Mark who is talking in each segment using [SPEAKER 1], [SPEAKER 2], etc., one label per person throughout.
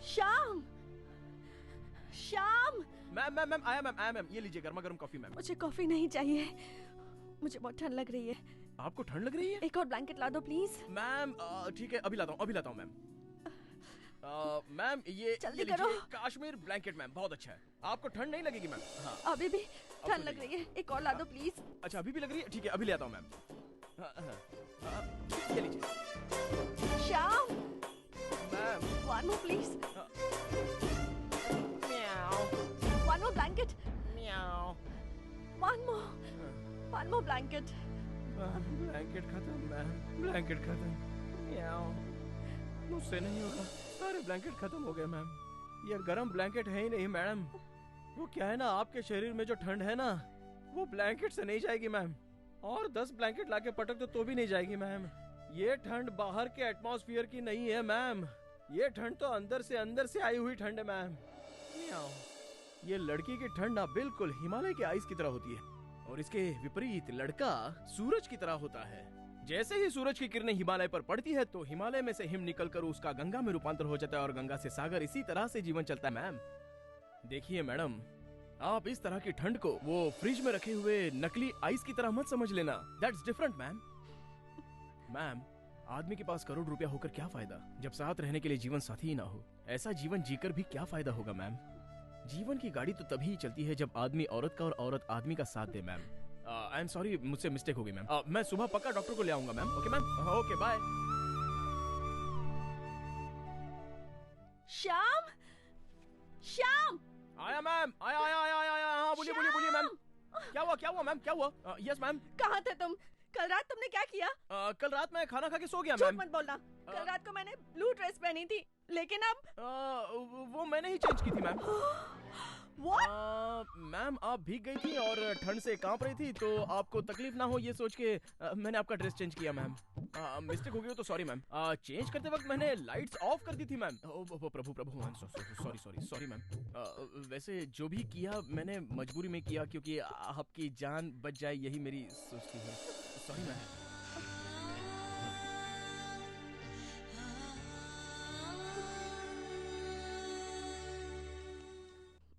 [SPEAKER 1] Shyam, Shyam.
[SPEAKER 2] Ma'am आया ma'am, ये लीजिए गर्मा गर्म कॉफी मैम।
[SPEAKER 1] मुझे कॉफी नहीं चाहिए, मुझे बहुत ठंड लग रही है।
[SPEAKER 2] आपको ठंड लग रही है?
[SPEAKER 1] एक और ब्लैंकेट ला दो प्लीज।
[SPEAKER 2] मैम ठीक है, अभी लाता हूँ मैम। मैम ये
[SPEAKER 1] जल्दी
[SPEAKER 2] लीजिए
[SPEAKER 1] करो।
[SPEAKER 2] काश्मीर ब्लैंकेट मैम, बहुत अच्छा है। आपको ठंड नहीं लगेगी मैम? हाँ
[SPEAKER 1] अभी भी
[SPEAKER 2] अब
[SPEAKER 1] ठंड
[SPEAKER 2] तो
[SPEAKER 1] लग
[SPEAKER 2] नहीं।
[SPEAKER 1] रही है, एक और ला दो प्लीज।
[SPEAKER 2] अच्छा अभी भी लग रही है, ठीक है अभी ले आता हूँ मैम। ये लीजिए
[SPEAKER 1] Shyam,
[SPEAKER 2] ma'am.
[SPEAKER 1] one more please,
[SPEAKER 2] म्याऊ
[SPEAKER 1] one more blanket,
[SPEAKER 2] म्याऊ।
[SPEAKER 1] one more blanket.
[SPEAKER 2] ब्लैंकेट खत्म मैम, ब्लैंकेट खत्म। म्याऊ। मुझसे नहीं होगा, सारे ब्लैंकेट खत्म हो गए मैम। ये गरम ब्लैंकेट है ही नहीं मैडम। वो क्या है ना, आपके शरीर में जो ठंड है ना, वो ब्लैंकेट से नहीं जाएगी मैम। और 10 ब्लैंकेट लाके पटक दो तो भी नहीं जाएगी मैम। ये ठंड बाहर के एटमॉस्फेयर की नहीं है मैम, ये ठंड तो अंदर से आई हुई ठंड है मैम। म्याऊ। ये लड़की की ठंड ना बिल्कुल हिमालय के आइस की तरह होती है, और इसके विपरीत लड़का सूरज की तरह होता है। जैसे ही सूरज की किरणें हिमालय पर पड़ती है तो हिमालय में से हिम निकलकर उसका गंगा में रूपांतर हो जाता है, और गंगा से सागर। इसी तरह से जीवन चलता है मैम। देखिए मैडम, आप इस तरह की ठंड को वो फ्रिज में रखे हुए नकली आइस की तरह मत समझ लेना। That's different ma'am. मैम, आदमी के पास करोड़ रुपया होकर क्या फायदा जब साथ रहने के लिए जीवन साथी ही ना हो। ऐसा जीवन जीकर भी क्या फायदा होगा मैम। जीवन की गाड़ी तो तभी चलती है जब आदमी औरत का और औरत आदमी का साथ दे मैम। आई एम सॉरी, मुझसे मिस्टेक हो गई मैम। मैं सुबह पक्का डॉक्टर को ले आऊंगा ma'am. Okay ma'am, okay bye.
[SPEAKER 1] Shyam, Shyam,
[SPEAKER 2] आया मैम, आया। हाँ बोलिए मैम। क्या हुआ मैम, क्या हुआ? Yes ma'am.
[SPEAKER 1] कहाँ थे तुम? कल रात तुमने क्या किया?
[SPEAKER 2] कल रात मैं खाना खा के सो गया
[SPEAKER 1] झूठ
[SPEAKER 2] मैम।
[SPEAKER 1] मत बोलना। कल रात को मैंने ब्लू ड्रेस पहनी थी, लेकिन अब
[SPEAKER 2] वो मैंने ही चेंज की थी मैम।
[SPEAKER 1] What?
[SPEAKER 2] मैम आप भीग गई थी और ठंड से कांप रही थी, तो आपको तकलीफ ना हो ये सोच के मैंने आपका ड्रेस चेंज किया मैम। मिस्टेक हो गई हो तो सॉरी मैम। चेंज करते वक्त मैंने लाइट्स ऑफ कर दी थी मैम। प्रभु सॉरी मैम। वैसे जो भी किया मैंने मजबूरी में किया, क्योंकि आपकी जान बच जाए यही मेरी सोच थी। Sorry ma'am.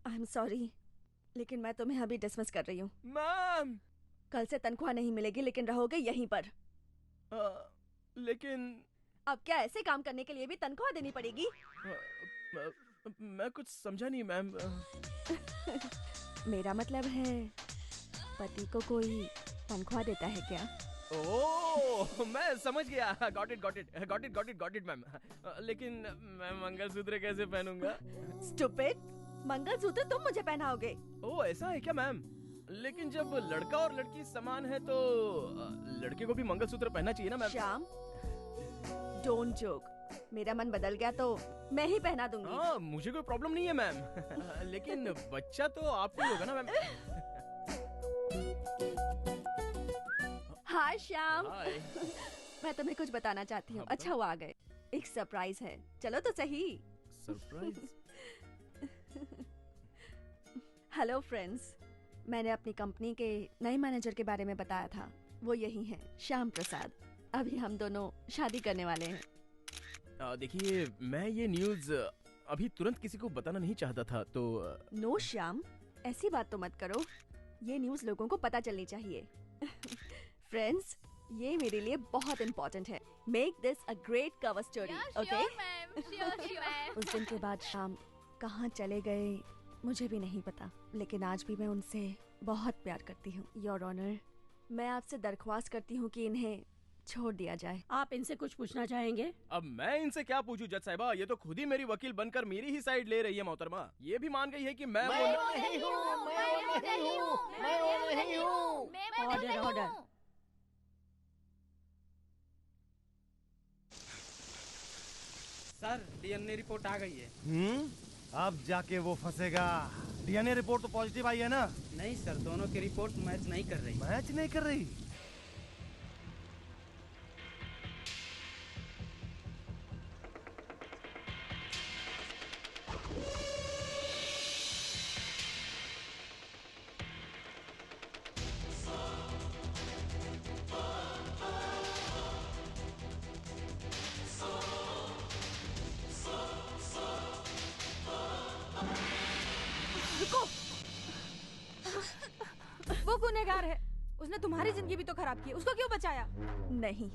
[SPEAKER 1] I am sorry, लेकिन मैं तुम्हें अभी डिसमिस कर रही हूँ।
[SPEAKER 2] मैम
[SPEAKER 1] कल से तनख्वाह नहीं मिलेगी, लेकिन रहोगे यहीं पर।
[SPEAKER 2] लेकिन
[SPEAKER 1] अब क्या ऐसे काम करने के लिए भी तनख्वाह देनी पड़ेगी?
[SPEAKER 2] मैं कुछ समझा नहीं मैम।
[SPEAKER 1] मेरा मतलब है, पति को कोई तनख्वाह देता है क्या?
[SPEAKER 2] ओह मैं समझ गया। Got it ma'am. लेकिन मैं मंगलसूत्र कैसे पहनूंगा?
[SPEAKER 1] स्टूपिड, मंगलसूत्र तुम मुझे पहनाओगे।
[SPEAKER 2] ओह ऐसा है क्या मैम? लेकिन जब लड़का और लड़की समान है तो लड़के को भी मंगलसूत्र पहनना चाहिए ना मैम।
[SPEAKER 1] Shyam, don't joke. मेरा मन बदल गया तो मैं ही पहना दूंगी।
[SPEAKER 2] हाँ मुझे कोई प्रॉब्लम नहीं है मैम। लेकिन बच्चा तो आपको ही होगा ना मैम।
[SPEAKER 1] हाय श्याम।
[SPEAKER 2] हाय।
[SPEAKER 1] मैं तुम्हें कुछ बताना चाहती हूँ।
[SPEAKER 2] हाँ,
[SPEAKER 1] अच्छा हुआ आ गए, एक सरप्राइज है। चलो तो सही।
[SPEAKER 2] सरप्राइज?
[SPEAKER 1] हेलो फ्रेंड्स, मैंने अपनी कंपनी के नए मैनेजर के बारे में बताया था। वो यही हैं, श्याम प्रसाद। अभी हम दोनों शादी करने वाले हैं।
[SPEAKER 2] देखिए मैं ये न्यूज अभी तुरंत किसी को बताना नहीं चाहता था, तो
[SPEAKER 1] नो श्याम, ऐसी बात तो मत करो। ये न्यूज लोगों को पता चलनी चाहिए। फ्रेंड्स, ये मेरे लिए बहुत इम्पोर्टेंट है। Make this a great cover story, okay? उस दिन के बाद शाम कहाँ चले गए मुझे भी नहीं पता, लेकिन आज भी मैं उनसे बहुत प्यार करती हूँ। योर ऑनर, मैं आपसे दरख्वास्त करती हूँ कि इन्हें छोड़ दिया जाए।
[SPEAKER 3] आप इनसे कुछ पूछना चाहेंगे?
[SPEAKER 2] अब मैं इनसे क्या पूछूं जज साहिबा, ये तो खुद ही मेरी वकील बनकर मेरी ही साइड ले रही है मोहतरमा। ये भी मान गई है कि मैं
[SPEAKER 3] नहीं हूँ। Order order.
[SPEAKER 4] Sir DNA report आ गई है।
[SPEAKER 5] अब जाके वो फंसेगा। डीएनए रिपोर्ट तो पॉजिटिव आई है ना?
[SPEAKER 4] नहीं सर, दोनों की रिपोर्ट मैच नहीं कर रही।
[SPEAKER 5] मैच नहीं कर रही?
[SPEAKER 6] उसने तुम्हारी जिंदगी भी तो खराब की, उसको क्यों बचाया?
[SPEAKER 1] नहीं,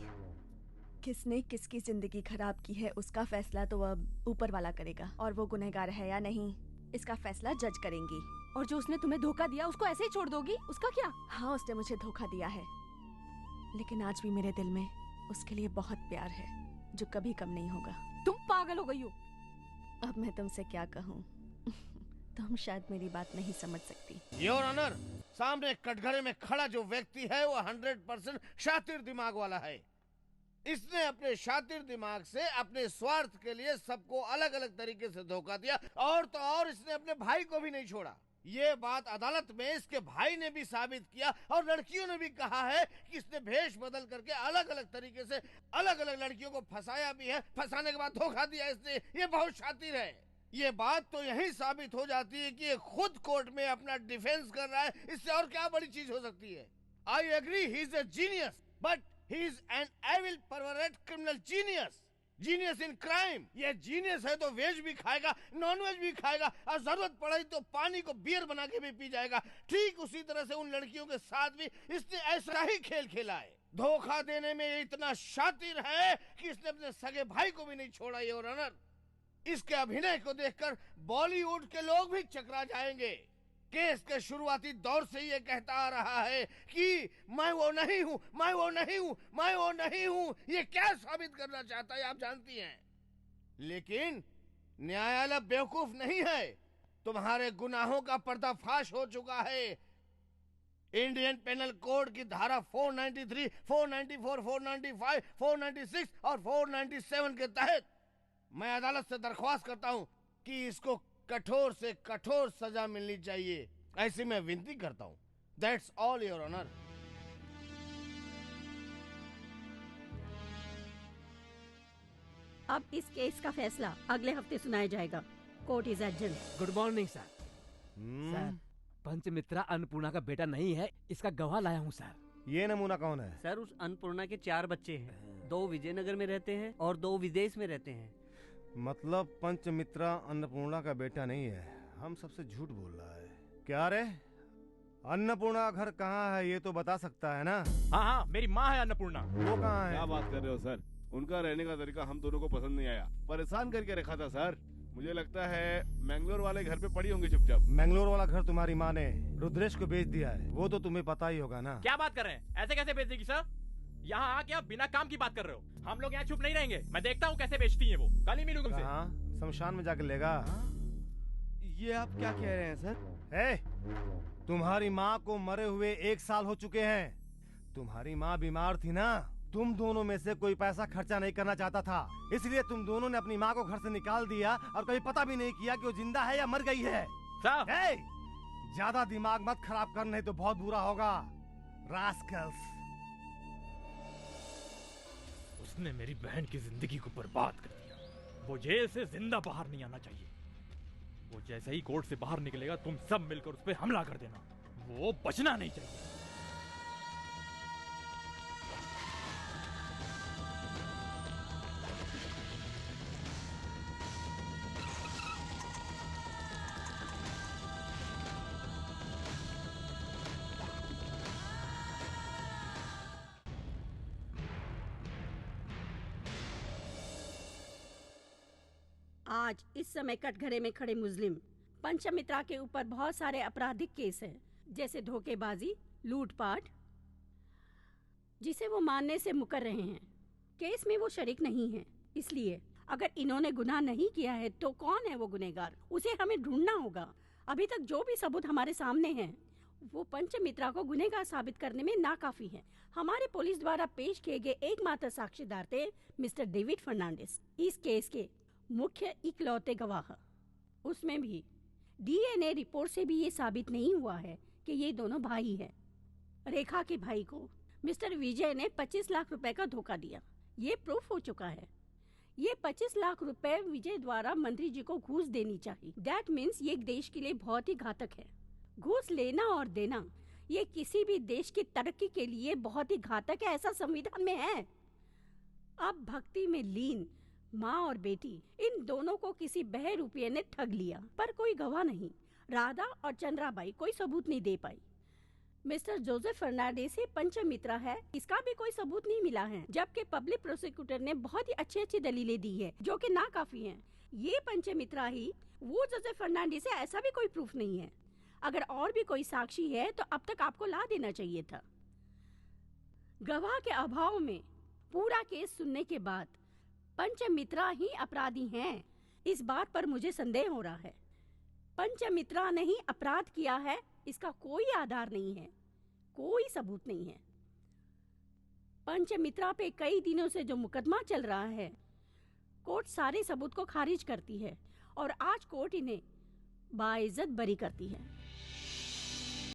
[SPEAKER 1] किसने किसकी जिंदगी खराब की है उसका फैसला तो अब ऊपर वाला करेगा, और वो गुनहगार है या नहीं इसका फैसला जज करेंगी।
[SPEAKER 6] और जो उसने तुम्हें धोखा दिया उसको ऐसे ही छोड़ दोगी? उसका क्या?
[SPEAKER 1] हाँ, उसने मुझे धोखा दिया है, लेकिन आज भी मेरे दिल में उसके लिए बहुत प्यार है जो कभी कम नहीं होगा।
[SPEAKER 6] तुम पागल हो गई हो।
[SPEAKER 1] अब मैं तुमसे क्या कहूँ तुम शायद मेरी बात नहीं समझ सकती।
[SPEAKER 5] योर ऑनर, सामने कटघरे में खड़ा जो व्यक्ति है वो 100% शातिर दिमाग वाला है। इसने अपने शातिर दिमाग से अपने स्वार्थ के लिए सबको अलग अलग तरीके से धोखा दिया, और तो और इसने अपने भाई को भी नहीं छोड़ा। ये बात अदालत में इसके भाई ने भी साबित किया, और लड़कियों ने भी कहा है कि इसने भेष बदल करके अलग अलग तरीके से अलग अलग लड़कियों को फंसाया भी है, फंसाने के बाद धोखा दिया इसने। ये बहुत शातिर है। ये बात तो यही साबित हो जाती है कि ये खुद कोर्ट में अपना डिफेंस कर रहा है, इससे और क्या बड़ी चीज हो सकती है। I agree he is a genius, but he is an evil pervert criminal genius, genius in crime. ये जीनियस है तो वेज भी खाएगा, नॉन वेज भी खाएगा, और जरूरत पड़े तो पानी को बियर बना के भी पी जाएगा। ठीक उसी तरह से उन लड़कियों के साथ भी इसने ऐसा ही खेल खेला है। धोखा देने में ये इतना शातिर है कि इसने अपने सगे भाई को भी नहीं छोड़ा। योर ऑनर, इसके अभिनय को देखकर बॉलीवुड के लोग भी चकरा जाएंगे। केस के शुरुआती दौर से ये कहता आ रहा है कि मैं वो नहीं हूं, मैं वो नहीं हूं, मैं वो नहीं हूं। ये क्या साबित करना चाहता है आप जानती हैं, लेकिन न्यायालय बेवकूफ नहीं है। तुम्हारे गुनाहों का पर्दाफाश हो चुका है। इंडियन पेनल कोड की धारा 493, 494, 495, 496 और 497 के तहत मैं अदालत से दरख्वास्त करता हूं कि इसको कठोर से कठोर सजा मिलनी चाहिए, ऐसी मैं विनती करता हूं। That's all your honour.
[SPEAKER 3] अब इस केस का फैसला अगले हफ्ते सुनाया जाएगा। Court is adjourn.
[SPEAKER 2] Good morning sir. Sir, Panchmitra Annapurna का बेटा नहीं है, इसका गवाह लाया हूँ सर।
[SPEAKER 5] ये नमूना कौन है?
[SPEAKER 7] सर, उस अन्नपूर्णा के 4 बच्चे हैं। 2 विजयनगर में रहते हैं और 2 विदेश में रहते हैं।
[SPEAKER 5] मतलब पंचमित्रा अन्नपूर्णा का बेटा नहीं है, हम सबसे झूठ बोल रहा है। क्या रे, अन्नपूर्णा का घर कहाँ है ये तो बता सकता है ना?
[SPEAKER 8] हाँ हाँ, मेरी माँ है अन्नपूर्णा।
[SPEAKER 5] वो कहाँ है?
[SPEAKER 8] क्या बात कर रहे हो सर, उनका रहने का तरीका हम दोनों को पसंद नहीं आया, परेशान करके रखा था सर। मुझे लगता है मैंगलोर वाले घर पे पड़ी होंगी चुपचाप।
[SPEAKER 5] मैंगलोर वाला घर तुम्हारी माँ ने रुद्रेश को बेच दिया है, वो तो तुम्हें पता ही होगा ना।
[SPEAKER 8] क्या बात कर रहे हैं, ऐसे कैसे बेच देगी सर? यहाँ आके आप बिना काम की बात कर रहे हो। हम लोग यहाँ चुप नहीं रहेंगे, मैं देखता हूँ कैसे बेचती है वो। कल ही मिलूंगा तुमसे।
[SPEAKER 5] हाँ, शमशान में जाके लेगा।
[SPEAKER 2] ये आप क्या कह रहे हैं सर?
[SPEAKER 5] तुम्हारी माँ को मरे हुए 1 साल हो चुके हैं। तुम्हारी माँ बीमार थी ना, तुम दोनों में से कोई पैसा खर्चा नहीं करना चाहता था, इसलिए तुम दोनों ने अपनी माँ को घर से निकाल दिया और कभी पता भी नहीं किया कि वो जिंदा है या मर गई है। ज्यादा दिमाग मत खराब कर, नहीं तो बहुत बुरा होगा। रास्कल्स।
[SPEAKER 8] उसने मेरी बहन की जिंदगी को बर्बाद कर दिया। वो जेल से जिंदा बाहर नहीं आना चाहिए। वो जैसे ही कोर्ट से बाहर निकलेगा तुम सब मिलकर उस पर हमला कर देना। वो बचना नहीं चाहिए।
[SPEAKER 3] आज इस समय कटघरे में खड़े मुस्लिम पंचमित्रा के ऊपर बहुत सारे आपराधिक केस हैं, जैसे धोखेबाजी, लूटपाट, जिसे वो मानने से मुकर रहे हैं। केस में वो शरीक नहीं है, इसलिए अगर इन्होंने गुनाह नहीं किया है तो कौन है वो गुनहगार, उसे हमें ढूंढना होगा। अभी तक जो भी सबूत हमारे सामने हैं वो पंचमित्रा को गुनहगार साबित करने में नाकाफी है। हमारे पुलिस द्वारा पेश किए गए एकमात्र साक्षीदार थे मिस्टर डेविड फर्नांडिस, इस केस के मुख्य इकलौते गवाह। उसमें भी डीएनए रिपोर्ट से भी ये साबित नहीं हुआ है कि ये दोनों भाई हैं। रेखा के भाई को मिस्टर विजय ने 25 लाख रुपए का धोखा दिया, ये प्रूफ हो चुका है। ये 25 लाख रुपए विजय द्वारा मंत्री जी को घूस देनी चाहिए। दैट मीन्स ये देश के लिए बहुत ही घातक है। घूस लेना और देना ये किसी भी देश की तरक्की के लिए बहुत ही घातक है, ऐसा संविधान में है। अब भक्ति में लीन माँ और बेटी, इन दोनों को किसी बहरूपिये ने ठग लिया, पर कोई गवाह नहीं। राधा और चंद्राबाई कोई सबूत नहीं दे पाई। मिस्टर जोसेफ फर्नांडिस ही पंचमित्रा है, इसका भी कोई सबूत नहीं मिला है, जबकि पब्लिक प्रोसिक्यूटर ने बहुत ही अच्छी दलीलें दी है जो कि नाकाफी हैं। ये पंचमित्रा ही वो जोसेफ फर्नांडिस है, ऐसा भी कोई प्रूफ नहीं है। अगर और भी कोई साक्षी है तो अब तक आपको ला देना चाहिए था। गवाह के अभाव में पूरा केस सुनने के बाद पंचमित्रा ही अपराधी हैं, इस बात पर मुझे संदेह हो रहा है। पंचमित्रा ने ही अपराध किया है, इसका कोई आधार नहीं है, कोई सबूत नहीं है। पंचमित्रा पे कई दिनों से जो मुकदमा चल रहा है, कोर्ट सारे सबूत को खारिज करती है और आज कोर्ट इन्हें बाइज्जत बरी करती है।